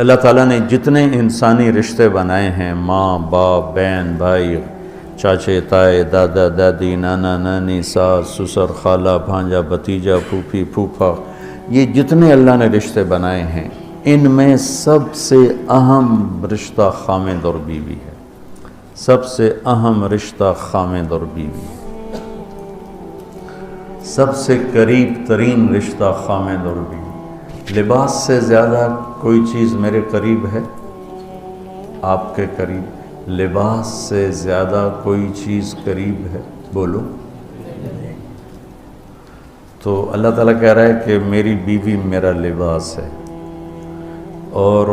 اللہ تعالیٰ نے جتنے انسانی رشتے بنائے ہیں، ماں باپ، بہن بھائی، چاچے تائے، دادا دادی، نانا نانی، ساس سسر، خالہ بھانجا، بھتیجا، پھوپھی پھوپھا، یہ جتنے اللہ نے رشتے بنائے ہیں، ان میں سب سے اہم رشتہ خامند اور بیوی ہے۔ سب سے اہم رشتہ خامند اور بیوی ہے۔ سب سے قریب ترین رشتہ خامند اور بیوی۔ لباس سے زیادہ کوئی چیز میرے قریب ہے؟ آپ کے قریب لباس سے زیادہ کوئی چیز قریب ہے؟ بولو۔ تو اللہ تعالیٰ کہہ رہا ہے کہ میری بیوی میرا لباس ہے، اور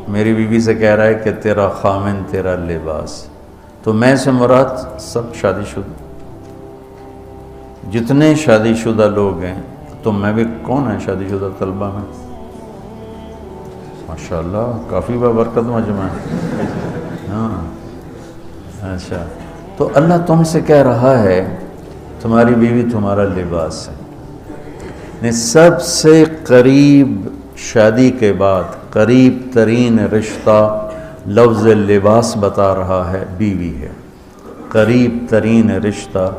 میری بیوی سے کہہ رہا ہے کہ تیرا خامن تیرا لباس۔ تو میں سے مراد سب شادی شدہ، جتنے شادی شدہ لوگ ہیں۔ تو میں بھی کون ہے شادی شدہ طلبہ میں؟ ماشاءاللہ کافی بابرکت مجمع ہے۔ ہاں اچھا، تو اللہ تم سے کہہ رہا ہے تمہاری بیوی تمہارا لباس ہے۔ سب سے قریب شادی کے بعد قریب ترین رشتہ لفظ لباس بتا رہا ہے بیوی ہے۔ قریب ترین رشتہ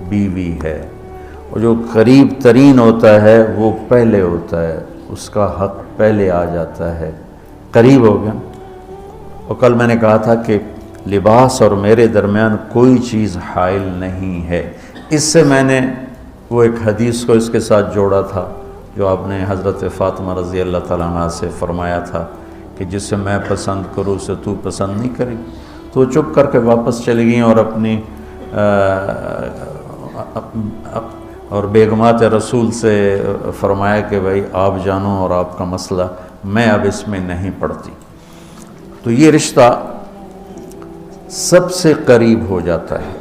بیوی ہے، اور جو قریب ترین ہوتا ہے وہ پہلے ہوتا ہے، اس کا حق پہلے آ جاتا ہے، قریب ہو گیا۔ اور کل میں نے کہا تھا کہ لباس اور میرے درمیان کوئی چیز حائل نہیں ہے۔ اس سے میں نے وہ ایک حدیث کو اس کے ساتھ جوڑا تھا جو آپ نے حضرت فاطمہ رضی اللہ تعالیٰ عنہ سے فرمایا تھا کہ جس سے میں پسند کروں اسے تو پسند نہیں کرے۔ تو وہ چپ کر کے واپس چلی گئیں اور اپنی اور بیگمات رسول سے فرمایا کہ بھائی آپ جانو اور آپ کا مسئلہ، میں اب اس میں نہیں پڑتی۔ تو یہ رشتہ سب سے قریب ہو جاتا ہے،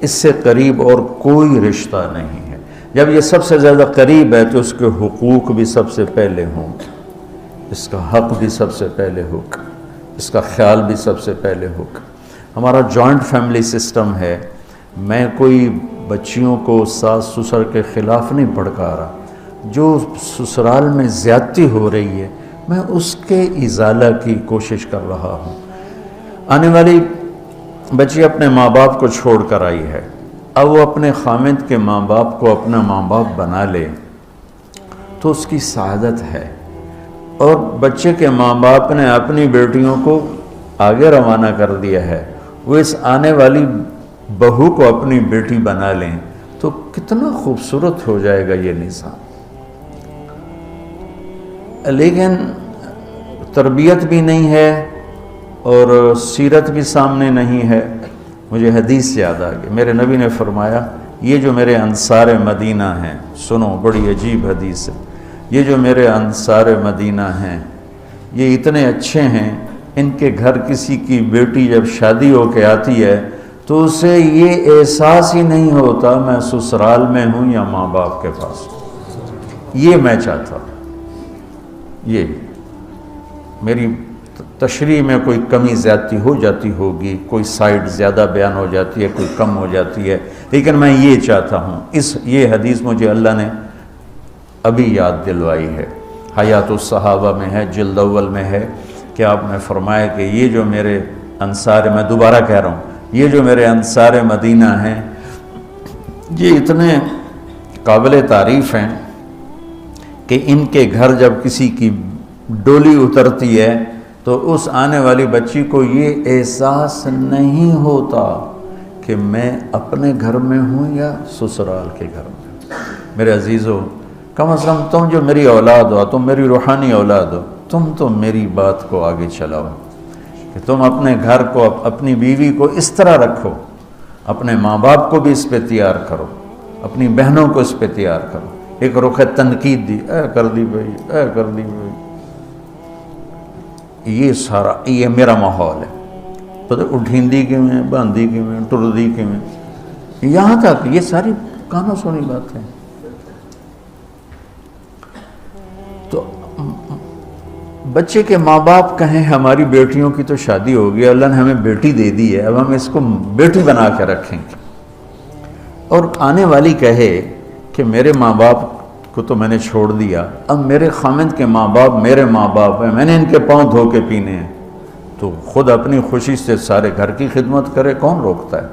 اس سے قریب اور کوئی رشتہ نہیں ہے۔ جب یہ سب سے زیادہ قریب ہے تو اس کے حقوق بھی سب سے پہلے ہوں، اس کا حق بھی سب سے پہلے ہوگا، اس کا خیال بھی سب سے پہلے ہوگا۔ ہمارا جوائنٹ فیملی سسٹم ہے۔ میں کوئی بچیوں کو ساس سسر کے خلاف نہیں بھڑکا رہا، جو سسرال میں زیادتی ہو رہی ہے میں اس کے ازالہ کی کوشش کر رہا ہوں۔ آنے والی بچی اپنے ماں باپ کو چھوڑ کر آئی ہے، اب وہ اپنے خامند کے ماں باپ کو اپنا ماں باپ بنا لے تو اس کی سعادت ہے، اور بچے کے ماں باپ نے اپنی بیٹیوں کو آگے روانہ کر دیا ہے، وہ اس آنے والی بہو کو اپنی بیٹی بنا لیں تو کتنا خوبصورت ہو جائے گا یہ نظام۔ لیکن تربیت بھی نہیں ہے اور سیرت بھی سامنے نہیں ہے۔ مجھے حدیث یاد آ گئی، میرے نبی نے فرمایا یہ جو میرے انصار مدینہ ہیں، سنو بڑی عجیب حدیث ہے، یہ جو میرے انصار مدینہ ہیں یہ اتنے اچھے ہیں، ان کے گھر کسی کی بیٹی جب شادی ہو کے آتی ہے تو اسے یہ احساس ہی نہیں ہوتا میں سسرال میں ہوں یا ماں باپ کے پاس ہوں۔ یہ میں چاہتا ہوں، یہ میری تشریح میں کوئی کمی زیادتی ہو جاتی ہوگی، کوئی سائڈ زیادہ بیان ہو جاتی ہے، کوئی کم ہو جاتی ہے، لیکن میں یہ چاہتا ہوں۔ یہ حدیث مجھے اللہ نے ابھی یاد دلوائی ہے، حیات الصحابہ میں ہے، جلد اول میں ہے، کہ آپ نے فرمایا کہ یہ جو میرے انصار، میں دوبارہ کہہ رہا ہوں، یہ جو میرے انصار مدینہ ہیں یہ اتنے قابل تعریف ہیں کہ ان کے گھر جب کسی کی ڈولی اترتی ہے تو اس آنے والی بچی کو یہ احساس نہیں ہوتا کہ میں اپنے گھر میں ہوں یا سسرال کے گھر میں۔ میرے عزیزو، کم از کم تم جو میری اولاد ہو، تم میری روحانی اولاد ہو، تم تو میری بات کو آگے چلاؤ کہ تم اپنے گھر کو، اپنی بیوی کو اس طرح رکھو، اپنے ماں باپ کو بھی اس پہ تیار کرو، اپنی بہنوں کو اس پہ تیار کرو۔ ایک رخ تنقید دی، اے کر دی بھائی، اے کر دی بھائی، یہ سارا یہ میرا ماحول ہے۔ پتہ اٹھیندی کی میں، باندھی کی میں، ٹردی کی میں، یہاں تک یہ ساری کانوں سنی باتیں۔ تو بچے کے ماں باپ کہیں ہماری بیٹیوں کی تو شادی ہو گئی، اللہ نے ہمیں بیٹی دے دی ہے، اب ہم اس کو بیٹی بنا کے رکھیں گے، اور آنے والی کہے کہ میرے ماں باپ کو تو میں نے چھوڑ دیا، اب میرے خامند کے ماں باپ میرے ماں باپ ہیں، میں نے ان کے پاؤں دھو کے پینے ہیں، تو خود اپنی خوشی سے سارے گھر کی خدمت کرے، کون روکتا ہے؟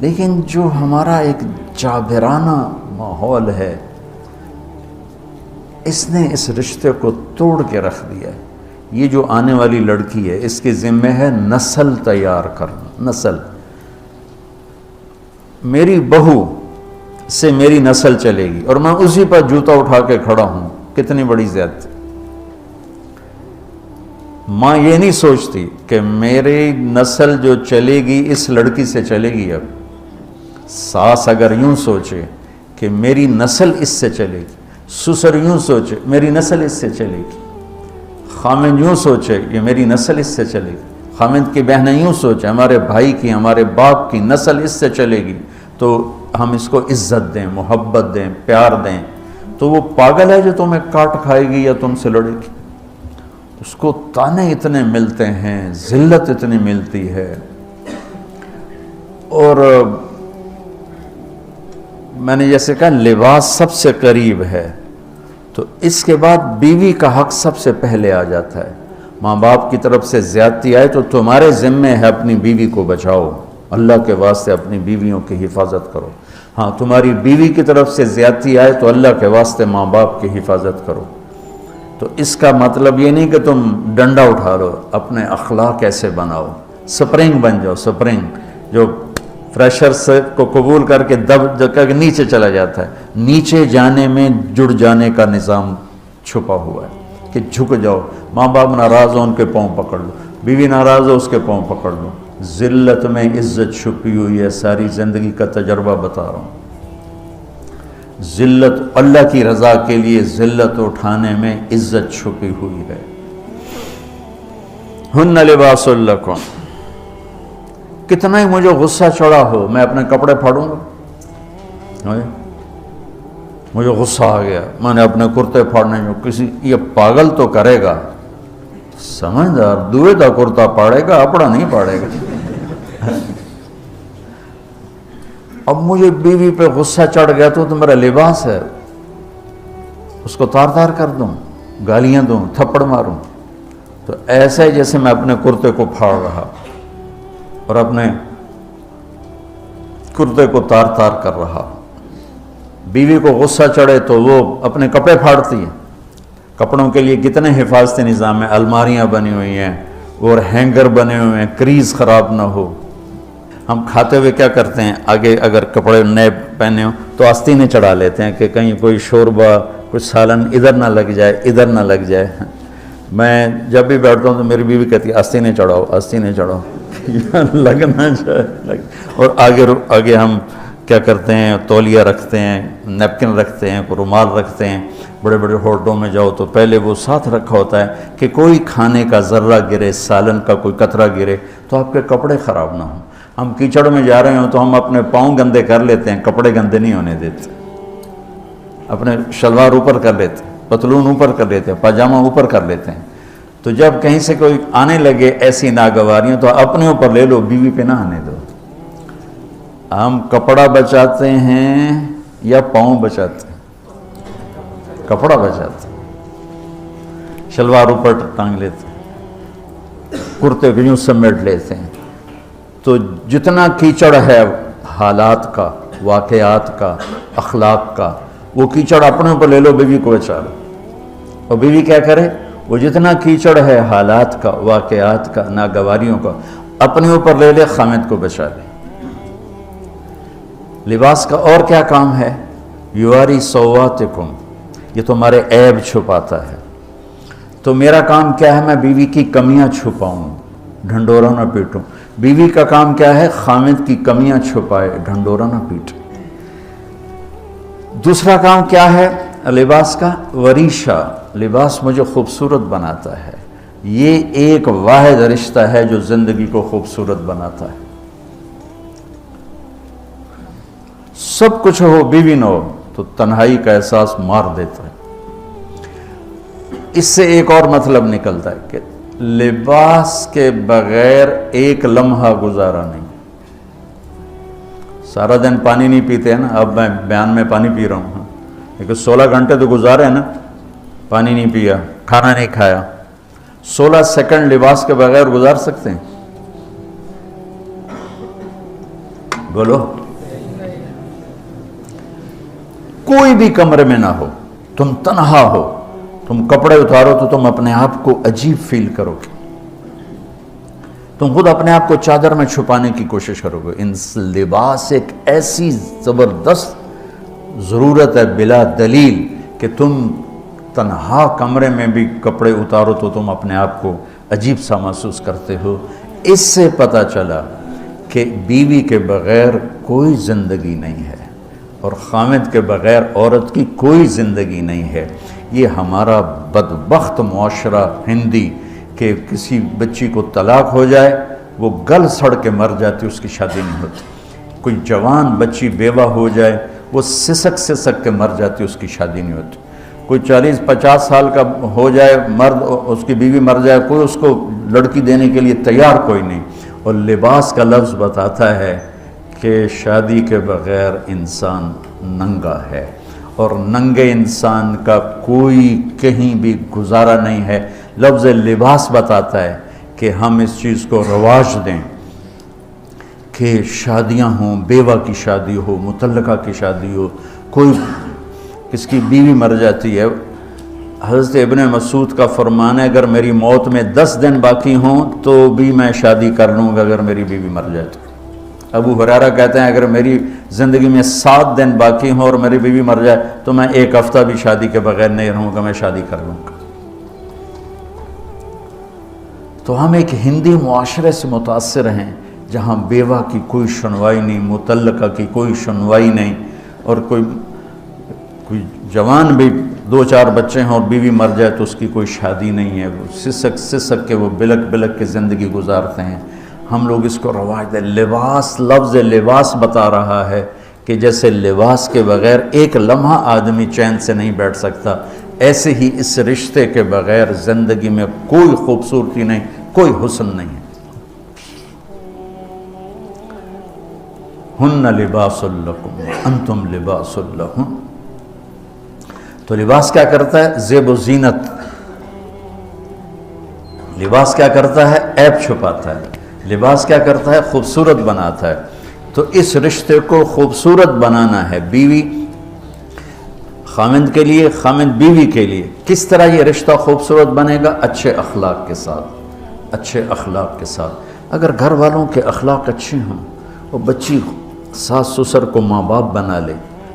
لیکن جو ہمارا ایک جابرانہ ماحول ہے، اس نے اس رشتے کو توڑ کے رکھ دیا ہے۔ یہ جو آنے والی لڑکی ہے، اس کے ذمہ ہے نسل تیار کرنا، نسل۔ میری بہو سے میری نسل چلے گی اور میں اسی پر جوتا اٹھا کے کھڑا ہوں، کتنی بڑی زیادتی۔ ماں یہ نہیں سوچتی کہ میری نسل جو چلے گی اس لڑکی سے چلے گی۔ اب ساس اگر یوں سوچے کہ میری نسل اس سے چلے گی، سسر یوں سوچے میری نسل اس سے چلے گی، خامند یوں سوچے یہ میری نسل اس سے چلے گی، خامند کی بہنیں یوں سوچے ہمارے بھائی کی، ہمارے باپ کی نسل اس سے چلے گی، تو ہم اس کو عزت دیں، محبت دیں، پیار دیں۔ تو وہ پاگل ہے جو تمہیں کاٹ کھائے گی یا تم سے لڑے گی؟ اس کو تانے اتنے ملتے ہیں، ذلت اتنی ملتی ہے۔ اور میں نے جیسے کہا لباس سب سے قریب ہے، تو اس کے بعد بیوی کا حق سب سے پہلے آ جاتا ہے۔ ماں باپ کی طرف سے زیادتی آئے تو تمہارے ذمہ ہے اپنی بیوی کو بچاؤ، اللہ کے واسطے اپنی بیویوں کی حفاظت کرو۔ ہاں تمہاری بیوی کی طرف سے زیادتی آئے تو اللہ کے واسطے ماں باپ کی حفاظت کرو۔ تو اس کا مطلب یہ نہیں کہ تم ڈنڈا اٹھا لو، اپنے اخلاق ایسے بناؤ، سپرنگ بن جاؤ، سپرنگ جو پریشر سے کو قبول کر کے دب کر نیچے چلا جاتا ہے۔ نیچے جانے میں جڑ جانے کا نظام چھپا ہوا ہے کہ جھک جاؤ، ماں باپ ناراض ہو ان کے پاؤں پکڑ لو، بیوی ناراض ہو اس کے پاؤں پکڑ لو۔ ذلت میں عزت چھپی ہوئی ہے، ساری زندگی کا تجربہ بتا رہا ہوں۔ ذلت اللہ کی رضا کے لیے ذلت اٹھانے میں عزت چھپی ہوئی ہے۔ ہن لباس لکم، کتنا ہی مجھے غصہ چڑھا ہو میں اپنے کپڑے پھاڑوں گا، مجھے غصہ آ گیا میں نے اپنے کرتے پھاڑنے جو کسی یہ پاگل تو کرے گا، سمجھدار دوئے دا کرتا پاڑے گا، اپنا نہیں پاڑے گا۔ اب مجھے بیوی پہ غصہ چڑھ گیا تو میرا لباس ہے، اس کو تار تار کر دوں، گالیاں دوں، تھپڑ ماروں، تو ایسے جیسے میں اپنے کرتے کو پھاڑ رہا اور اپنے کرتے کو تار تار کر رہا۔ بیوی کو غصہ چڑھے تو وہ اپنے کپڑے پھاڑتی ہے۔ کپڑوں کے لیے کتنے حفاظتی نظام ہیں، الماریاں بنی ہوئی ہیں اور ہینگر بنے ہوئے ہیں، کریز خراب نہ ہو۔ ہم کھاتے ہوئے کیا کرتے ہیں، آگے اگر کپڑے نئے پہنے ہوں تو آستینیں چڑھا لیتے ہیں کہ کہیں کوئی شوربہ کچھ سالن ادھر نہ لگ جائے، ادھر نہ لگ جائے۔ میں جب بھی بیٹھتا ہوں تو میری بیوی کہتی ہے آستینیں چڑھاؤ، آستینیں چڑھاؤ، لگنا چاہے۔ اور آگے ہم کیا کرتے ہیں، تولیہ رکھتے ہیں، نیپکن رکھتے ہیں، رومال رکھتے ہیں۔ بڑے بڑے ہوٹلوں میں جاؤ تو پہلے وہ ساتھ رکھا ہوتا ہے کہ کوئی کھانے کا ذرہ گرے، سالن کا کوئی قطرہ گرے تو آپ کے کپڑے خراب نہ ہوں۔ ہم کیچڑ میں جا رہے ہوں تو ہم اپنے پاؤں گندے کر لیتے ہیں، کپڑے گندے نہیں ہونے دیتے۔ اپنے شلوار اوپر کر لیتے ہیں، پتلون اوپر کر لیتے ہیں، پاجامہ اوپر کر لیتے ہیں۔ تو جب کہیں سے کوئی آنے لگے ایسی ناگواریاں تو اپنے اوپر لے لو، بیوی پہ نہ آنے دو۔ ہم کپڑا بچاتے ہیں یا پاؤں بچاتے ہیں؟ کپڑا بچاتے ہیں، شلوار اوپر ٹانگ لیتے ہیں، کرتے کو یوں سمیٹ لیتے ہیں۔ تو جتنا کیچڑ ہے حالات کا، واقعات کا، اخلاق کا، وہ کیچڑ اپنے اوپر لے لو، بیوی کو بچا لو۔ اور بیوی کیا کرے، وہ جتنا کیچڑ ہے حالات کا، واقعات کا، ناگواریوں کا، اپنے اوپر لے لے، خامد کو بچا لے۔ لباس کا اور کیا کام ہے، یواری سواتکم، یہ تمہارے عیب چھپاتا ہے۔ تو میرا کام کیا ہے، میں بیوی کی کمیاں چھپاؤں، ڈھنڈورا نہ پیٹوں۔ بیوی کا کام کیا ہے، خامد کی کمیاں چھپائے، ڈھنڈورا نہ پیٹے۔ دوسرا کام کیا ہے لباس کا، وریشہ، لباس مجھے خوبصورت بناتا ہے۔ یہ ایک واحد رشتہ ہے جو زندگی کو خوبصورت بناتا ہے۔ سب کچھ ہو، بیوی نہ ہو تو تنہائی کا احساس مار دیتا ہے۔ اس سے ایک اور مطلب نکلتا ہے کہ لباس کے بغیر ایک لمحہ گزارا نہیں۔ سارا دن پانی نہیں پیتے ہیں نا، اب میں بیان میں پانی پی رہا ہوں، لیکن 16 گھنٹے تو گزارے ہیں نا، پانی نہیں پیا، کھانا نہیں کھایا، 16 سیکنڈ لباس کے بغیر گزار سکتے ہیں؟ بولو. کوئی بھی کمرے میں نہ ہو، تم تنہا ہو، تم کپڑے اتارو تو تم اپنے آپ کو عجیب فیل کرو گے، تم خود اپنے آپ کو چادر میں چھپانے کی کوشش کرو گے. ان لباس ایک ایسی زبردست ضرورت ہے بلا دلیل کہ تم تنہا کمرے میں بھی کپڑے اتارو تو تم اپنے آپ کو عجیب سا محسوس کرتے ہو. اس سے پتہ چلا کہ بیوی کے بغیر کوئی زندگی نہیں ہے اور خامد کے بغیر عورت کی کوئی زندگی نہیں ہے. یہ ہمارا بدبخت معاشرہ ہندی کہ کسی بچی کو طلاق ہو جائے وہ گل سڑ کے مر جاتی، اس کی شادی نہیں ہوتی. کوئی جوان بچی بیوہ ہو جائے وہ سسک کے مر جاتی، اس کی شادی نہیں ہوتی. کوئی 40-50 سال کا ہو جائے مرد، اس کی بیوی مر جائے، کوئی اس کو لڑکی دینے کے لیے تیار کوئی نہیں. اور لباس کا لفظ بتاتا ہے کہ شادی کے بغیر انسان ننگا ہے، اور ننگے انسان کا کوئی کہیں بھی گزارا نہیں ہے. لفظ لباس بتاتا ہے کہ ہم اس چیز کو رواج دیں کہ شادیاں ہوں، بیوہ کی شادی ہو، مطلقہ کی شادی ہو، کوئی کس کی بیوی مر جاتی ہے. حضرت ابن مسعود کا فرمان ہے اگر میری موت میں 10 دن باقی ہوں تو بھی میں شادی کر لوں گا اگر میری بیوی مر جائے تو. ابو ہریرہ کہتے ہیں اگر میری زندگی میں 7 دن باقی ہوں اور میری بیوی مر جائے تو میں 1 ہفتہ بھی شادی کے بغیر نہیں رہوں گا، میں شادی کر لوں گا. تو ہم ایک ہندی معاشرے سے متاثر ہیں جہاں بیوہ کی کوئی سنوائی نہیں، مطلقہ کی کوئی سنوائی نہیں، اور کوئی جوان بھی 2-4 بچے ہیں اور بیوی مر جائے تو اس کی کوئی شادی نہیں ہے. وہ سسک کے وہ بلک کے زندگی گزارتے ہیں. ہم لوگ اس کو رواج دیں. لباس، لفظ لباس بتا رہا ہے کہ جیسے لباس کے بغیر ایک لمحہ آدمی چین سے نہیں بیٹھ سکتا، ایسے ہی اس رشتے کے بغیر زندگی میں کوئی خوبصورتی نہیں، کوئی حسن نہیں ہے. ہن لباس لکم انتم لباس لہن. تو لباس کیا کرتا ہے؟ زیب و زینت. لباس کیا کرتا ہے؟ عیب چھپاتا ہے. لباس کیا کرتا ہے؟ خوبصورت بناتا ہے. تو اس رشتے کو خوبصورت بنانا ہے بیوی خامند کے لیے، خامند بیوی کے لیے. کس طرح یہ رشتہ خوبصورت بنے گا؟ اچھے اخلاق کے ساتھ. اچھے اخلاق کے ساتھ. اگر گھر والوں کے اخلاق اچھے ہوں، وہ بچی ساس سسر کو ماں باپ بنا لے،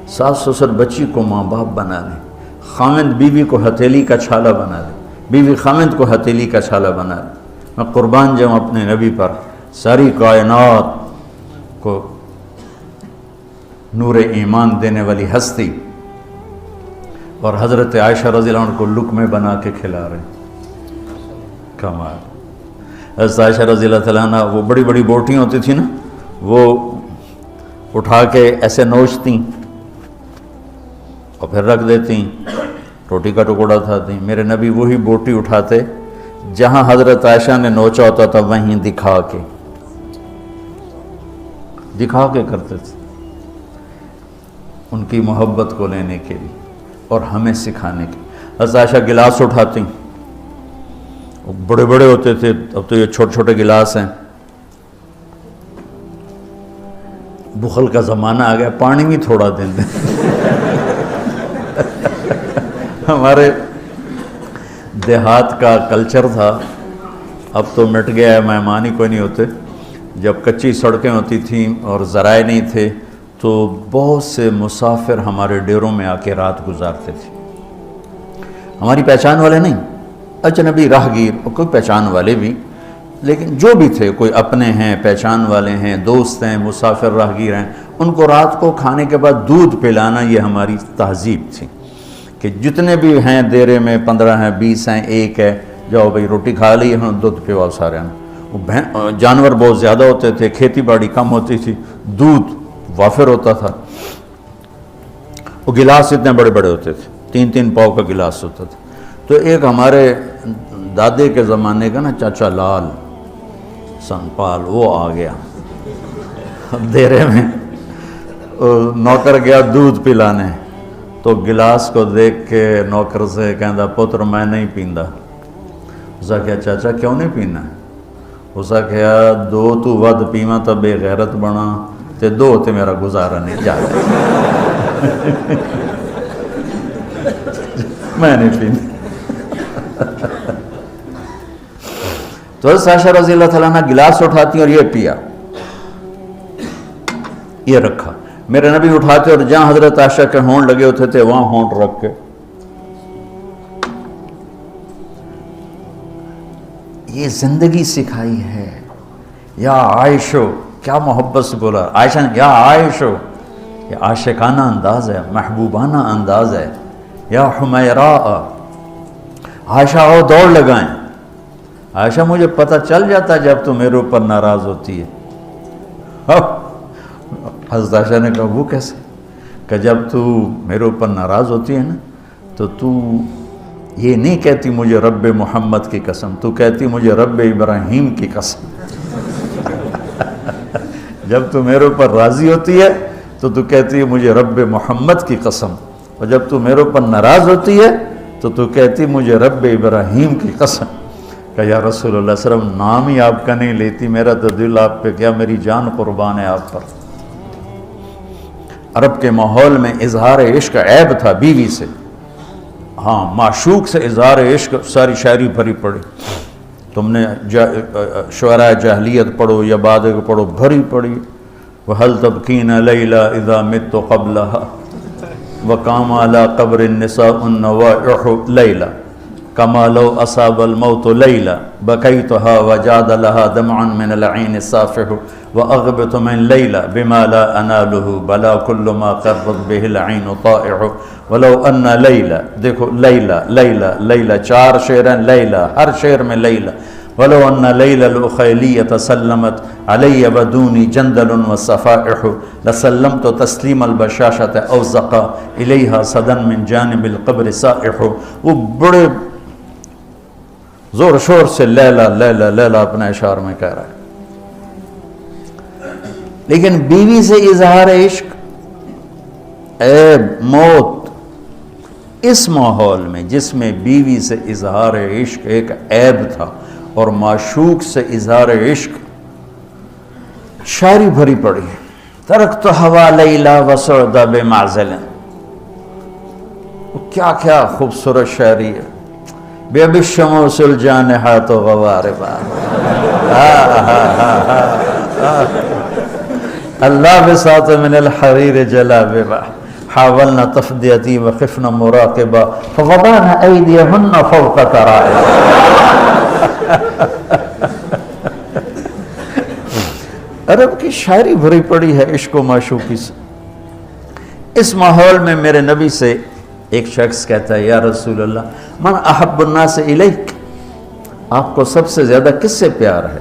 ساس سسر بچی کو ماں باپ بنا لے، خامند بیوی کو ہتھیلی کا چھالا بنا لے، بیوی خامند کو ہتھیلی کا چھالا بنا لے. میں قربان جاؤں اپنے نبی پر. ساری کائنات کو نور ایمان دینے والی ہستی، اور حضرت عائشہ رضی اللہ عنہ کو لقمے بنا کے کھلا رہے. کمال. حضرت عائشہ رضی اللہ تعالیٰ عنہ وہ بڑی بڑی بوٹیاں ہوتی تھیں نا، وہ اٹھا کے ایسے نوچتیں اور پھر رکھ دیتیں، روٹی کا ٹکڑا اٹھاتی. میرے نبی وہی بوٹی اٹھاتے جہاں حضرت عائشہ نے نوچا ہوتا تھا، وہیں دکھا کے کرتے تھے، ان کی محبت کو لینے کے لیے اور ہمیں سکھانے کے. حضرت عائشہ گلاس اٹھاتی، بڑے بڑے ہوتے تھے، اب تو یہ چھوٹے چھوٹے گلاس ہیں. بخل کا زمانہ آ گیا، پانی بھی تھوڑا دیں. ہمارے دیہات کا کلچر تھا، اب تو مٹ گیا ہے، مہمان ہی کوئی نہیں ہوتے. جب کچی سڑکیں ہوتی تھیں اور ذرائع نہیں تھے تو بہت سے مسافر ہمارے ڈیروں میں آ کے رات گزارتے تھے. ہماری پہچان والے نہیں، اجنبی راہگیر، اور کوئی پہچان والے بھی، لیکن جو بھی تھے، کوئی اپنے ہیں، پہچان والے ہیں، دوست ہیں، مسافر راہگیر ہیں، ان کو رات کو کھانے کے بعد دودھ پلانا یہ ہماری تہذیب تھی کہ جتنے بھی ہیں دیرے میں 15 ہیں، 20 ہیں، 1 ہے، جاؤ بھائی روٹی کھا لی، ہاں دودھ پیواؤ سارے ہیں. جانور بہت زیادہ ہوتے تھے، کھیتی باڑی کم ہوتی تھی، دودھ وافر ہوتا تھا. وہ گلاس اتنے بڑے بڑے ہوتے تھے، 3-3 پاؤ کا گلاس ہوتا تھا. تو ایک ہمارے دادے کے زمانے کا نا چاچا لال سنپال، وہ آ گیا دیرے میں، نوکر گیا دودھ پلانے. تو گلاس کو دیکھ کے نوکر سے کہندا پتر میں نہیں پیندا. اس کہا چاچا کیوں نہیں پینا؟ اس کہا دو تو ود پیواں تو بے غیرت بنا تے دو تے میرا گزارا نہیں جاتا. میں نہیں پینا. تو حضرت عائشہ رضی اللہ تعالیٰ عنہ گلاس اٹھاتی اور یہ پیا، یہ رکھا. میرے نبی اٹھاتے اور جہاں حضرت عائشہ کے ہونٹ لگے ہوتے تھے وہاں ہونٹ رکھ کے. یہ زندگی سکھائی ہے. یا عائشو، کیا محبت سے بولا عائشہ نے، یا عائشو. یہ عاشقانہ انداز ہے، محبوبانہ انداز ہے. یا حمیراء، عائشہ آؤ دوڑ لگائیں. عائشہ مجھے پتہ چل جاتا جب تو میرے اوپر ناراض ہوتی ہے. حضرت عائشہ نے کہا وہ کیسے؟ کہ جب تو میرے اوپر ناراض ہوتی ہے نا تو یہ نہیں کہتی مجھے رب محمد کی قسم، تو کہتی مجھے رب ابراہیم کی قسم. جب تو میرے اوپر راضی ہوتی ہے تو کہتی ہے مجھے رب محمد کی قسم، اور جب تو میرے اوپر ناراض ہوتی ہے تو کہتی مجھے رب ابراہیم کی قسم. کہ یا رسول اللہ صلی اللہ علیہ وسلم نام ہی آپ کا نہیں لیتی، میرا تو دل آپ پہ کیا، میری جان قربان ہے آپ پر. عرب کے ماحول میں اظہار عشق عیب تھا بیوی سے. ہاں معشوق سے اظہار عشق، ساری شاعری بھری پڑی. تم نے شعراء جاہلیت پڑھو یا بعد کو پڑھو، بھری پڑی. وَهَلْ تَبْكِينَ لَيْلَا إِذَا مِتُّ قَبْلَهَا وَقَامَ عَلَىٰ قَبْرِ النِّسَاءُ النَّوَائِحُ لَيْلَا كَمَا لَوْ أَصَابَ الْمَوْتُ لَيْلَا بَكَيْتُهَا وَجَادَ لَهَا دَمْعًا مِنَ الْعَيْنِ الصَّافِحُ وَأَغْبِطُ مِنْ لَيْلَا بِمَا لَا أَنَالُهُ بَلَا كُلُّ مَا قَرَّتْ بِهِ الْعَيْنُ طَائِعُ وَلَوْ أَنَّ لَيْلَا. دیکھو لیلہ لیلہ لیلہ، چار شعر ہیں لیلہ، ہر شعر میں لیلہ. وَلَوْ أَنَّ لَيْلَ الْأُخَيْلِيَّةَ سَلَّمَتْ عَلَيَّ وَدُونِي جَنْدَلٌ وَالصَّفَائِحُ لَسَلَّمْتُ تَسْلِيمَ الْبَشَاشَةِ أَوْ زَقَى إِلَيْهَا صَدًا مِنْ جَانِبِ الْقَبْرِ سَائِحُ. وہ بڑے زور شور سے لیلہ لیلہ لیلہ اپنے اشعار میں کہہ رہا ہے. لیکن بیوی سے اظہار عشق، عیب، موت، اس ماحول میں جس میں بیوی سے اظہار عشق ایک عیب تھا اور معشوق سے اظہار عشق شاعری بھری پڑی. ترکت ہوا لیلا وسعد بمعزل. کیا کیا خوبصورت شاعری ہے. بے بالشموس الجانحات غواربا اللہ بساط من الحریر جلاببا حاولنا تفدیتی وخفنا مراقبا فوضعنا ایدیہن فوق ترائب. عرب کی شاعری بھری پڑی ہے عشق و معشوقی سے. اس ماحول میں میرے نبی سے ایک شخص کہتا ہے یا رسول اللہ من احب الناس الیک، آپ کو سب سے زیادہ کس سے پیار ہے؟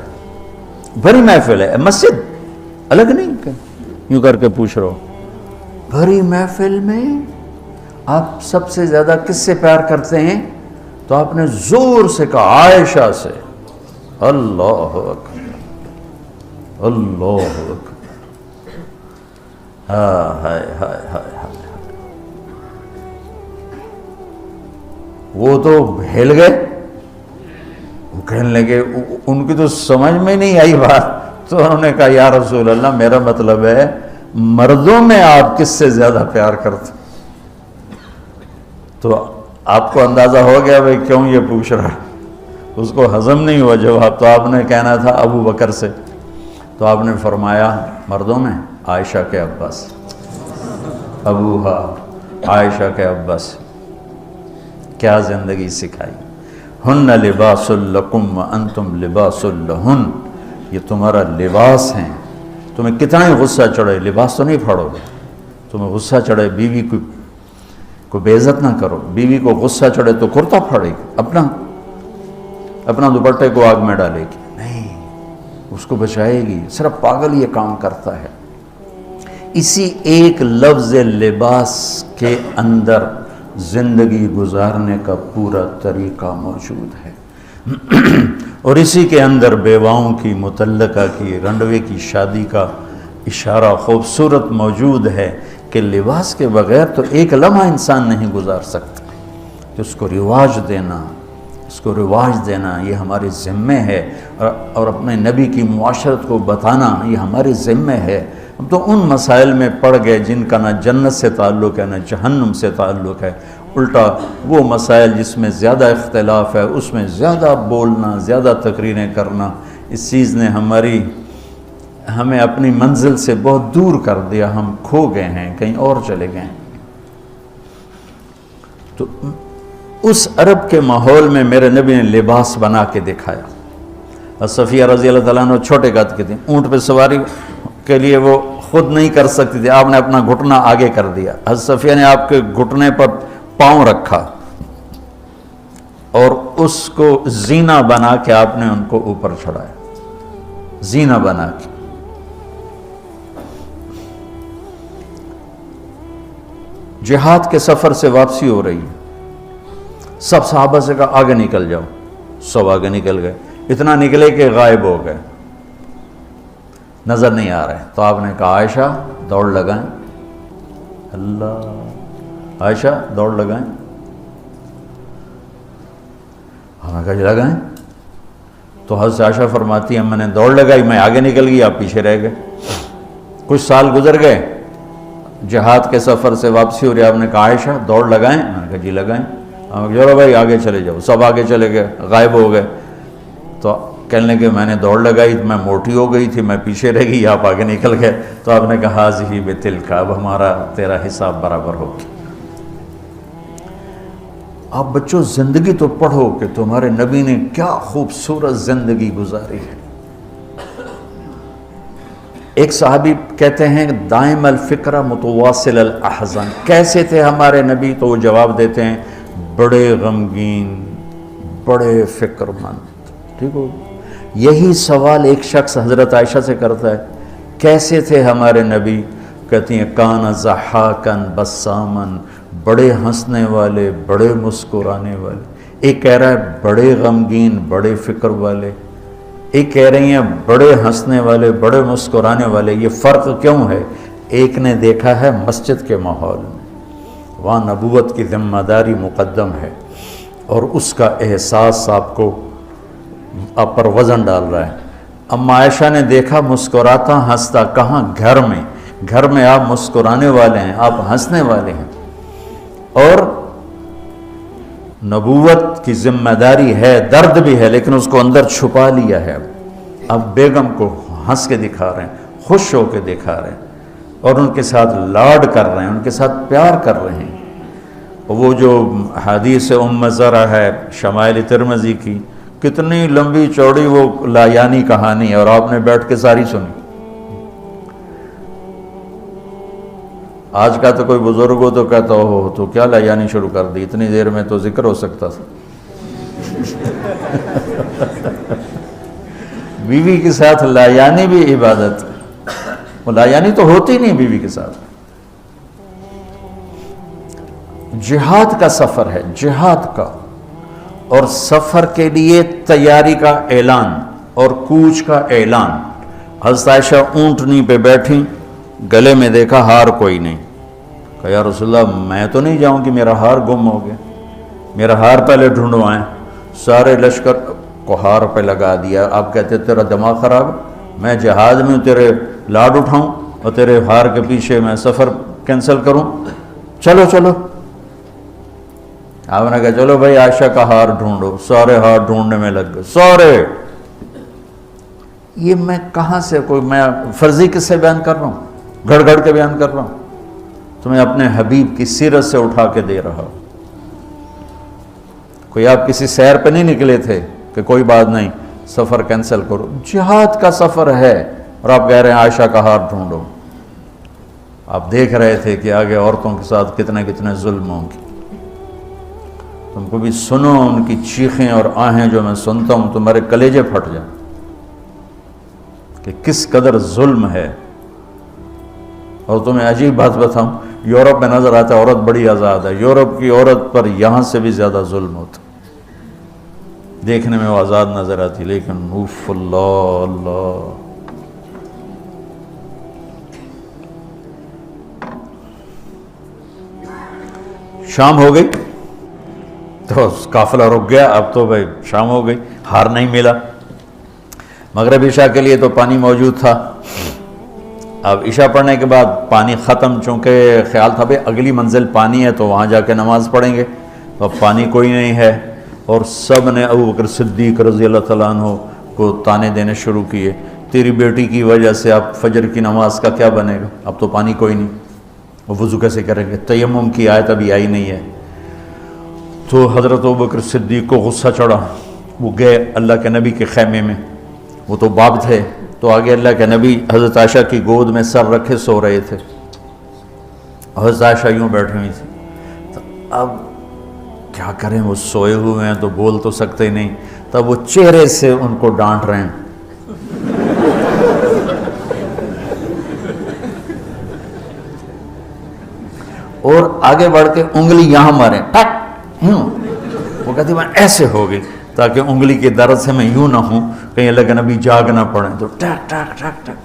بھری محفل ہے، مسجد الگ نہیں کہ یوں کر کے پوچھ رہا ہو. بھری محفل میں آپ سب سے زیادہ کس سے پیار کرتے ہیں؟ تو آپ نے زور سے کہا عائشہ سے. اللہ اکبر اللہ اکبر. ہائے ہائے ہائے ہائے. وہ تو ہل گئے، وہ کہنے لگے، ان کی تو سمجھ میں نہیں آئی بات. تو انہوں نے کہا یا رسول اللہ میرا مطلب ہے مردوں میں آپ کس سے زیادہ پیار کرتے؟ تو آپ کو اندازہ ہو گیا بھائی کیوں یہ پوچھ رہا. اس کو ہضم نہیں ہوا جواب. تو آپ نے کہنا تھا ابو بکر سے. تو آپ نے فرمایا مردوں میں عائشہ کے ابا سے. ابوہا، عائشہ کے ابا سے. کیا زندگی سکھائی. ہن لباس لکم وانتم لباس لہن، یہ تمہارا لباس ہیں. تمہیں کتنا ہی غصہ چڑھے لباس تو نہیں پھاڑو گے. تمہیں غصہ چڑھے بیوی کو بے عزت نہ کرو. بیوی کو غصہ چڑھے تو کرتا پھاڑے گی، اپنا دوپٹے کو آگ میں ڈالے گی نہیں، اس کو بچائے گی. صرف پاگل یہ کام کرتا ہے. اسی ایک لفظ لباس کے اندر زندگی گزارنے کا پورا طریقہ موجود ہے. اور اسی کے اندر بیواؤں کی، مطلقہ کی، رنڈوے کی شادی کا اشارہ خوبصورت موجود ہے کہ لباس کے بغیر تو ایک لمحہ انسان نہیں گزار سکتا، کہ اس کو رواج دینا، اس کو رواج دینا یہ ہمارے ذمے ہے، اور اپنے نبی کی معاشرت کو بتانا یہ ہمارے ذمے ہے۔ ہم تو ان مسائل میں پڑ گئے جن کا نہ جنت سے تعلق ہے نہ جہنم سے تعلق ہے، الٹا وہ مسائل جس میں زیادہ اختلاف ہے اس میں زیادہ بولنا، زیادہ تقریریں کرنا، اس چیز نے ہمیں اپنی منزل سے بہت دور کر دیا، ہم کھو گئے ہیں، کہیں اور چلے گئے ہیں۔ تو اس عرب کے ماحول میں میرے نبی نے لباس بنا کے دکھایا۔ اور صفیہ رضی اللہ تعالیٰ عنہ چھوٹے قد کی تھی، اونٹ پہ سواری کے لیے وہ خود نہیں کر سکتی تھی، آپ نے اپنا گھٹنا آگے کر دیا، حضرت صفیہ نے آپ کے گھٹنے پر پاؤں رکھا اور اس کو زینہ بنا کے آپ نے ان کو اوپر چڑھایا، زینہ بنا کے۔ جہاد کے سفر سے واپسی ہو رہی ہے، سب صحابہ سے کہا آگے نکل جاؤ، سب آگے نکل گئے، اتنا نکلے کہ غائب ہو گئے، نظر نہیں آ رہے۔ تو آپ نے کہا عائشہ دوڑ لگائیں، اللہ، عائشہ دوڑ لگائیں، ہم نے کہا جی لگائیں۔ تو حضرت عائشہ فرماتی ہیں میں نے دوڑ لگائی، میں آگے نکل گئی، آپ پیچھے رہ گئے۔ کچھ سال گزر گئے، جہاد کے سفر سے واپسی ہو رہی، آپ نے کہا عائشہ دوڑ لگائیں، میں نے کہا جی لگائیں۔ چلو بھائی آگے چلے جاؤ، سب آگے چلے گئے، غائب ہو گئے۔ تو کہنے لگے میں نے دوڑ لگائی، میں موٹی ہو گئی تھی، میں پیچھے رہ گئی، آپ آگے نکل گئے۔ تو آپ نے کہا حاضی بتلک، اب ہمارا تیرا حساب برابر ہو گیا۔ آپ بچوں زندگی تو پڑھو کہ تمہارے نبی نے کیا خوبصورت زندگی گزاری ہے۔ ایک صحابی کہتے ہیں دائم الفکر متواصل الاحزان، کیسے تھے ہمارے نبی؟ تو وہ جواب دیتے ہیں بڑے غمگین، بڑے فکر مند۔ ٹھیک ہو، یہی سوال ایک شخص حضرت عائشہ سے کرتا ہے کیسے تھے ہمارے نبی؟ کہتی ہیں کان ضحاکن بسامن، بڑے ہنسنے والے، بڑے مسکرانے والے۔ ایک کہہ رہا ہے بڑے غمگین، بڑے فکر والے، ایک کہہ رہی ہیں بڑے ہنسنے والے، بڑے مسکرانے والے۔ یہ فرق کیوں ہے؟ ایک نے دیکھا ہے مسجد کے ماحول میں، وہاں نبوت کی ذمہ داری مقدم ہے اور اس کا احساس آپ پر وزن ڈال رہا ہے۔ اما عائشہ نے دیکھا مسکراتا ہنستا کہاں؟ گھر میں آپ مسکرانے والے ہیں، آپ ہنسنے والے ہیں، اور نبوت کی ذمہ داری ہے، درد بھی ہے، لیکن اس کو اندر چھپا لیا ہے۔ اب بیگم کو ہنس کے دکھا رہے ہیں، خوش ہو کے دکھا رہے ہیں، اور ان کے ساتھ لاڈ کر رہے ہیں، ان کے ساتھ پیار کر رہے ہیں۔ وہ جو حدیث ام زرع ہے شمائل ترمذی کی، کتنی لمبی چوڑی وہ لایانی کہانی ہے، اور آپ نے بیٹھ کے ساری سنی۔ آج کا تو کوئی بزرگ ہو تو کہتا ہو تو کیا لایانی شروع کر دی، اتنی دیر میں تو ذکر ہو سکتا تھا۔ بیوی کے ساتھ لایانی بھی عبادت، وہ لایانی تو ہوتی نہیں بیوی کے ساتھ۔ جہاد کا سفر ہے، جہاد کا، اور سفر کے لیے تیاری کا اعلان اور کوچ کا اعلان۔ حضرت عائشہ اونٹنی پہ بیٹھی، گلے میں دیکھا ہار کوئی نہیں، کہا یا رسول اللہ میں تو نہیں جاؤں کہ میرا ہار گم ہو گیا، میرا ہار پہلے ڈھونڈوائیں۔ سارے لشکر کو ہار پہ لگا دیا۔ آپ کہتے تیرا دماغ خراب ہے، میں جہاد میں تیرے لاڈ اٹھاؤں اور تیرے ہار کے پیچھے میں سفر کینسل کروں؟ چلو چلو۔ آپ نے کہا چلو بھائی عائشہ کا ہار ڈھونڈو، سارے ہار ڈھونڈنے میں لگ گئے، سارے۔ یہ میں کہاں سے کوئی میں فرضی قصے بیان کر رہا ہوں، گھڑ گھڑ کے بیان کر رہا ہوں، تمہیں اپنے حبیب کی سیرت سے اٹھا کے دے رہا ہوں۔ کوئی آپ کسی سیر پہ نہیں نکلے تھے کہ کوئی بات نہیں سفر کینسل کرو، جہاد کا سفر ہے، اور آپ کہہ رہے ہیں عائشہ کا ہار ڈھونڈو۔ آپ دیکھ رہے تھے کہ آگے عورتوں کے ساتھ کتنے کتنے ظلم ہوں گے۔ تم کو بھی سنو ان کی چیخیں اور آہیں جو میں سنتا ہوں، تمہارے کلیجے پھٹ جائیں کہ کس قدر ظلم ہے۔ اور تمہیں عجیب بات بتاؤں، یورپ میں نظر آتا ہے عورت بڑی آزاد ہے، یورپ کی عورت پر یہاں سے بھی زیادہ ظلم ہوتا، دیکھنے میں وہ آزاد نظر آتی، لیکن اوف اللہ اللہ۔ شام ہو گئی تو قافلہ رک گیا، اب تو بھائی شام ہو گئی، ہار نہیں ملا۔ مغرب عشاء کے لیے تو پانی موجود تھا، اب عشاء پڑھنے کے بعد پانی ختم، چونکہ خیال تھا بھائی اگلی منزل پانی ہے تو وہاں جا کے نماز پڑھیں گے، تو اب پانی کوئی نہیں ہے، اور سب نے ابو بکر صدیق رضی اللہ تعالیٰ عنہ کو تانے دینے شروع کیے، تیری بیٹی کی وجہ سے اب فجر کی نماز کا کیا بنے گا، اب تو پانی کوئی نہیں، وہ وضو کیسے کریں گے، تیمم کی آیت ابھی آئی نہیں ہے۔ تو حضرت ابو بکر صدیق کو غصہ چڑھا، وہ گئے اللہ کے نبی کے خیمے میں، وہ تو باب تھے، تو آگے اللہ کے نبی حضرت عائشہ کی گود میں سر رکھے سو رہے تھے، حضرت عائشہ یوں بیٹھی ہوئی تھی، تو اب کیا کریں، وہ سوئے ہوئے ہیں تو بول تو سکتے ہی نہیں، تب وہ چہرے سے ان کو ڈانٹ رہے ہیں، اور آگے بڑھ کے انگلی یہاں ماریں، ٹک یوں، وہ کہتی میں ایسے ہو گئی تاکہ انگلی کے درد سے میں یوں نہ ہوں، کہیں اللہ کے نبی جاگ نہ پڑیں، تو ٹک ٹک ٹک ٹک،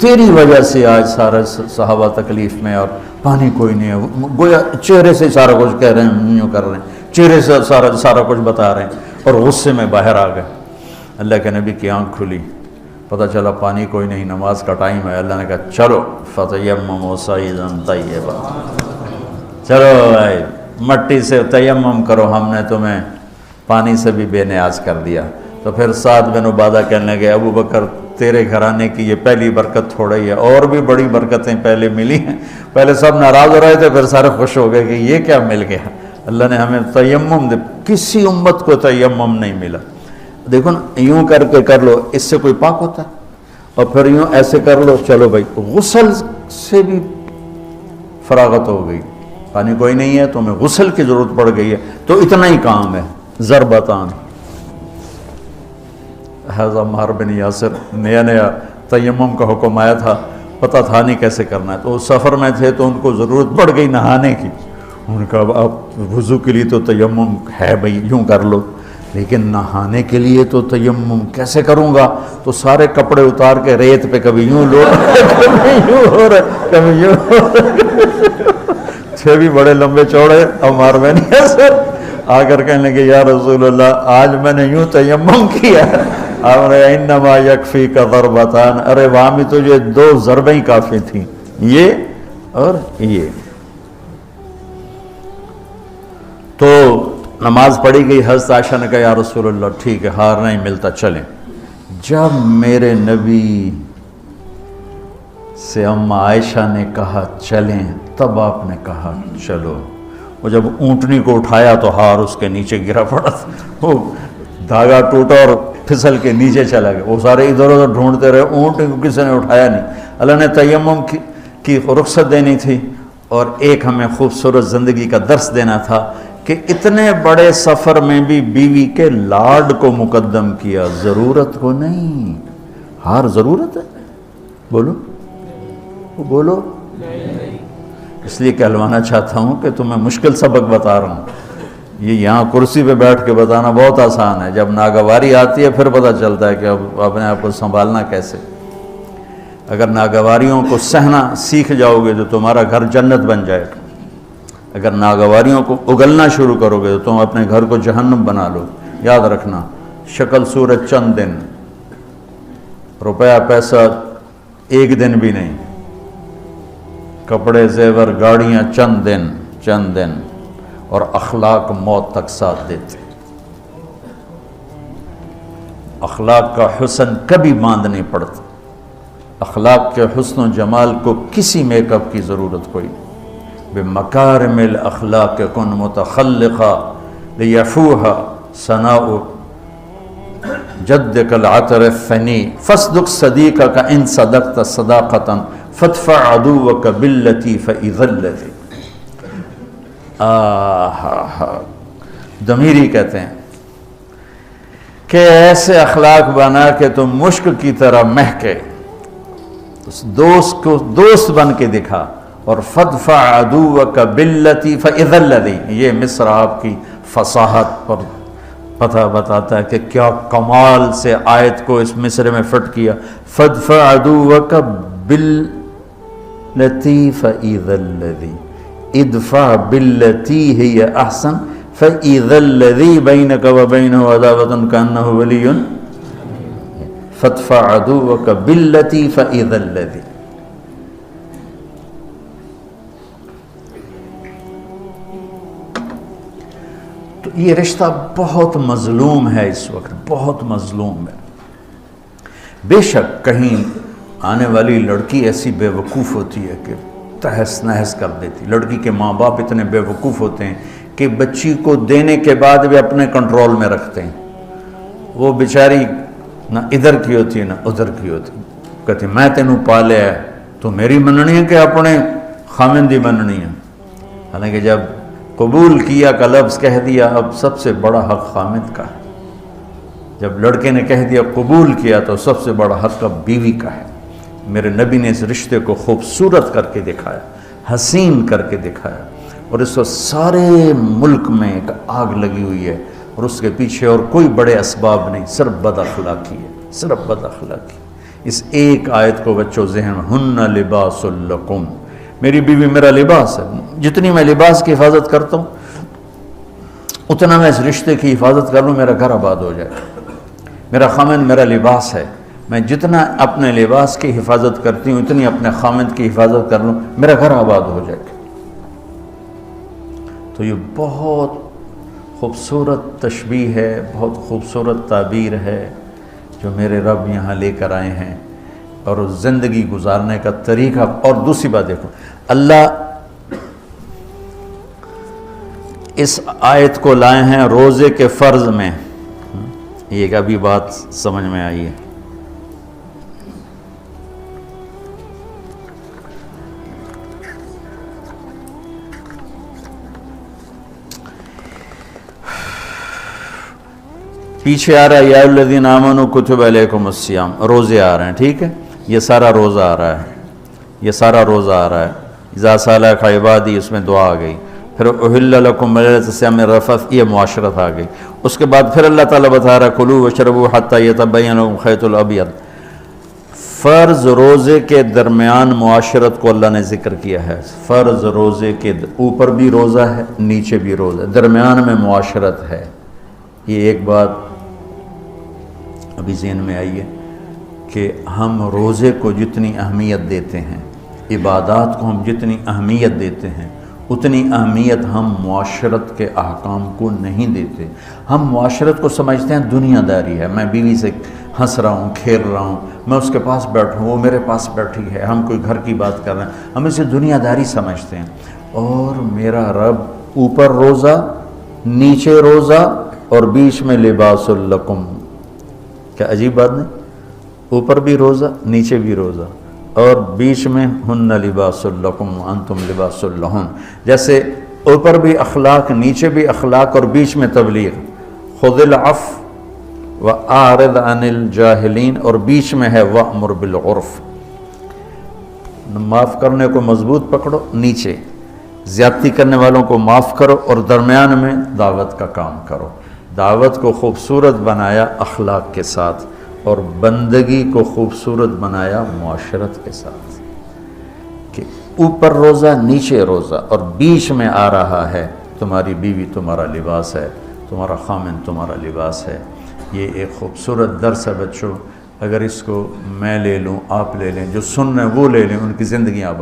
تیری وجہ سے آج سارے صحابہ تکلیف میں اور پانی کوئی نہیں ہے، گویا چہرے سے سارا کچھ کہہ رہے ہیں، یوں کر رہے ہیں، چہرے سے سارا کچھ بتا رہے ہیں، اور غصے میں باہر آ گئے۔ اللہ کے نبی کی آنکھ کھلی، پتہ چلا پانی کوئی نہیں، نماز کا ٹائم ہے، اللہ نے کہا چلو فتیمموا صعیدا طیبا، چلو بھائی مٹی سے تیمم کرو، ہم نے تمہیں پانی سے بھی بے نیاز کر دیا۔ تو پھر سعد بن عبادہ کہنے لگے ابو بکر تیرے گھرانے کی یہ پہلی برکت تھوڑا ہی ہے، اور بھی بڑی برکتیں پہلے ملی ہیں، پہلے سب ناراض ہو رہے تھے، پھر سارے خوش ہو گئے کہ یہ کیا مل گیا، اللہ نے ہمیں تیمم دے، کسی امت کو تیمم نہیں ملا۔ دیکھو نا، یوں کر کے کر لو، اس سے کوئی پاک ہوتا ہے، اور پھر یوں ایسے کر لو، چلو بھائی غسل سے بھی فراغت ہو گئی، پانی کوئی نہیں ہے تو ہمیں غسل کی ضرورت پڑ گئی ہے، تو اتنا ہی کام ہے، ضربتان۔ حضرت عمار بن یاسر نیا نیا تیمم کا حکم آیا تھا، پتہ تھا نہیں کیسے کرنا ہے، تو وہ سفر میں تھے تو ان کو ضرورت پڑ گئی نہانے کی، ان کا اب وضو کے لیے تو تیمم ہے بھائی یوں کر لو، لیکن نہانے کے لیے تو تیمم کیسے کروں گا، تو سارے کپڑے اتار کے ریت پہ کبھی یوں لو کبھی یوں ہو رہے کبھی یوں ہو رہے، چھ بھی بڑے لمبے چوڑے عمار بن یاسر آ کر کہنے لگے یا رسول اللہ آج میں نے یوں تیمم کیا، آپ نے انما یکفیک ضربتان، ارے وہاں بھی تجھے 2 ضربیں ہی کافی تھیں، یہ اور یہ۔ تو نماز پڑھی گئی، حضرت عائشہ نے کہا یا رسول اللہ ٹھیک ہے، ہار نہیں ملتا چلیں۔ جب میرے نبی سے اما عائشہ نے کہا چلیں، تب آپ نے کہا چلو۔ وہ جب اونٹنی کو اٹھایا تو ہار اس کے نیچے گرا پڑا، وہ دھاگا ٹوٹا اور پھسل کے نیچے چلا گیا، وہ سارے ادھر ادھر ڈھونڈتے رہے، اونٹنی کو کسی نے اٹھایا نہیں۔ اللہ نے تیمم کی رخصت دینی تھی، اور ایک ہمیں خوبصورت زندگی کا درس دینا تھا کہ اتنے بڑے سفر میں بھی بیوی کے لاڈ کو مقدم کیا، ضرورت کو نہیں۔ ہار ضرورت ہے، بولو بولو، اس لیے کہلوانا چاہتا ہوں کہ تمہیں مشکل سبق بتا رہا ہوں، یہ یہاں کرسی پہ بیٹھ کے بتانا بہت آسان ہے، جب ناگواری آتی ہے پھر پتہ چلتا ہے کہ اب اپنے آپ کو سنبھالنا کیسے۔ اگر ناگواریوں کو سہنا سیکھ جاؤ گے تو تمہارا گھر جنت بن جائے گا، اگر ناگواریوں کو اگلنا شروع کرو گے تو تم اپنے گھر کو جہنم بنا لو۔ یاد رکھنا، شکل صورت چند دن، روپیہ پیسہ ایک دن بھی نہیں، کپڑے زیور گاڑیاں چند دن، اور اخلاق موت تک ساتھ دیتے۔ اخلاق کا حسن کبھی باندھ نہیں پڑتا، اخلاق کے حسن و جمال کو کسی میک اپ کی ضرورت کوئی نہیں۔ بمکارم الاخلاق کن متخلقا لیفوہا ثناء جدک العطر الثنی فاصدق صدیقک ان صدقت صداقتا فادفع عدوک باللتی فاذا الذی۔ ضمیری کہتے ہیں کہ ایسے اخلاق بنا کہ تم مشک کی طرح مہکے، دوست کو دوست بن کے دکھا، اور فادفع عدوک باللتی فاذا الذی، یہ مصر آپ کی فصاحت پر پتہ بتاتا ہے کہ کیا کمال سے آیت کو اس مصرے میں فٹ کیا۔ فادفع عدوک باللتی فاذا الذی، ادفع باللتی ہی احسن فاذا الذی بینک وبینہ عداوۃ کانہ ولی فادفع عدوک باللتی فاذا الذی. تو یہ رشتہ بہت مظلوم ہے اس وقت، بہت مظلوم ہے. بے شک کہیں آنے والی لڑکی ایسی بے وقوف ہوتی ہے کہ تہس نہس کر دیتی. لڑکی کے ماں باپ اتنے بے وقوف ہوتے ہیں کہ بچی کو دینے کے بعد بھی اپنے کنٹرول میں رکھتے ہیں. وہ بیچاری نہ ادھر کی ہوتی ہے نہ ادھر کی ہوتی. کہتی میں تینوں پالیا ہے تو میری مننی ہے کہ اپنے خامن دی مننی ہے. حالانکہ جب قبول کیا کا لفظ کہہ دیا، اب سب سے بڑا حق خامد کا ہے. جب لڑکے نے کہہ دیا قبول کیا تو سب سے بڑا حق اب بیوی کا ہے. میرے نبی نے اس رشتے کو خوبصورت کر کے دکھایا، حسین کر کے دکھایا، اور اس وقت سارے ملک میں ایک آگ لگی ہوئی ہے اور اس کے پیچھے اور کوئی بڑے اسباب نہیں، صرف بد اخلاقی ہے، صرف بد اخلاقی. اس ایک آیت کو بچوں ذہن میں، ہن لباس لکم، میری بیوی میرا لباس ہے. جتنی میں لباس کی حفاظت کرتا ہوں اتنا میں اس رشتے کی حفاظت کر لوں، میرا گھر آباد ہو جائے. میرا خامند میرا لباس ہے، میں جتنا اپنے لباس کی حفاظت کرتی ہوں اتنی اپنے خامند کی حفاظت کر لوں، میرا گھر آباد ہو جائے. تو یہ بہت خوبصورت تشبیہ ہے، بہت خوبصورت تعبیر ہے جو میرے رب یہاں لے کر آئے ہیں، اور زندگی گزارنے کا طریقہ. اور دوسری بات دیکھو، اللہ اس آیت کو لائے ہیں روزے کے فرض میں. یہ ابھی بات سمجھ میں آئی ہے. پیچھے آ رہا ہے یا الذین آمنوا کتب علیکم الصیام، روزے آ رہے ہیں، ٹھیک ہے. یہ سارا روزہ آ رہا ہے، یہ سارا روزہ آ رہا ہے. اذا سالک عبادی، اس میں دعا آ گئی. پھر احل لکم لیلۃ الصیام الرفث، یہ معاشرت آ گئی. اس کے بعد پھر اللہ تعالیٰ بتا رہا ہے کلوا واشربوا حتی یتبین لکم الخیط الابیض. فرض روزے کے درمیان معاشرت کو اللہ نے ذکر کیا ہے. فرض روزے کے اوپر بھی روزہ ہے، نیچے بھی روزہ ہے، درمیان میں معاشرت ہے. یہ ایک بات ابھی ذہن میں آئی ہے کہ ہم روزے کو جتنی اہمیت دیتے ہیں، عبادات کو ہم جتنی اہمیت دیتے ہیں، اتنی اہمیت ہم معاشرت کے احکام کو نہیں دیتے. ہم معاشرت کو سمجھتے ہیں دنیا داری ہے، میں بیوی سے ہنس رہا ہوں، کھیل رہا ہوں، میں اس کے پاس بیٹھوں، وہ میرے پاس بیٹھی ہے، ہم کوئی گھر کی بات کر رہے ہیں، ہم اسے دنیا داری سمجھتے ہیں. اور میرا رب اوپر روزہ، نیچے روزہ، اور بیچ میں لباس لکم. کیا عجیب بات نہیں؟ اوپر بھی روزہ، نیچے بھی روزہ، اور بیچ میں ہن لباس لکم وانتم لباس لہن. جیسے اوپر بھی اخلاق، نیچے بھی اخلاق، اور بیچ میں تبلیغ. خذ العفو واعرض عن الجاہلین، اور بیچ میں ہے وامر بالعرف. معاف کرنے کو مضبوط پکڑو، نیچے زیادتی کرنے والوں کو معاف کرو، اور درمیان میں دعوت کا کام کرو. دعوت کو خوبصورت بنایا اخلاق کے ساتھ، اور بندگی کو خوبصورت بنایا معاشرت کے ساتھ. کہ اوپر روزہ، نیچے روزہ، اور بیچ میں آ رہا ہے تمہاری بیوی تمہارا لباس ہے، تمہارا خامن تمہارا لباس ہے. یہ ایک خوبصورت درس ہے بچوں. اگر اس کو میں لے لوں، آپ لے لیں، جو سن رہے ہیں وہ لے لیں، ان کی زندگیاں آباد